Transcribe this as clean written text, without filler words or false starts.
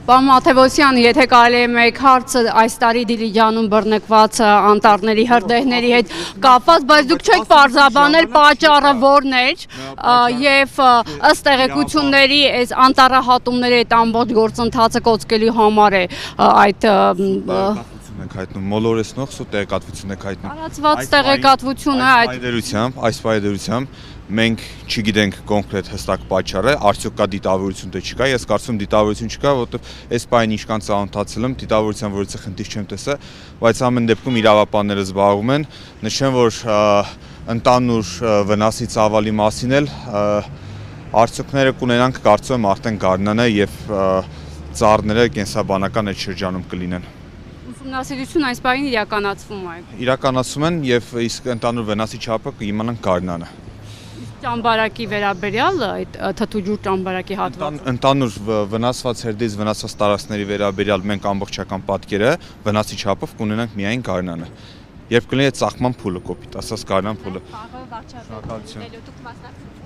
Պարոն Մաթևոսյան, եթե կարելի է մեկ հարցը այս տարի Դիլիջանում բռնկված անտառների հրդեհների հետ կապված, բայց դուք չեք պարզաբանել պատճառը որն էր եւ ըստ տեղեկությունների այս անտառահատումների այդ ամբողջ գործընթացը կոծկելու համար է այդ հայտնում մոլորեսնող սու տեղեկատվություն եք հայտնում։ Տարածված տեղեկատվությունը այս պայդերությամբ մենք չգիտենք կոնկրետ հստակ պատճառը, արդյոք կա դիտավորություն թե չկա, ես կարծում դիտավորություն չկա, որովհետև այս պայն ինչքան ծանոթացել եմ, դիտավորության որից խնդիր չեմ տեսել, բայց ամեն դեպքում իրավապանները զբաղվում են, նշեմ, որ ընդանուր վնասի ծավալի մասին էլ արդյունքները կունենանք, կարծում եմ արդեն գարնանը եւ ծառները կենսաբանական այդ շրջանում կլինեն։ Ուսումնասիրություն այս պահին իրականացվում է։ Իրականացում են եւ իսկ ընդանուր վնասի չափը կիմանանք գարնանը։ Ճամբարակի վերաբերյալ այդ թթուջուր ճամբարակի հատվածը ընդանուր վնասված հերդից վնասված տարածքների վերաբերյալ մենք ամբողջական պատկերը վնասի չափով կունենանք միայն գարնանը։ Երբ կլինի ծաղկման փուլը կոպիտ, ասած գարնան փուլը։ Պարոն Վարչապետ,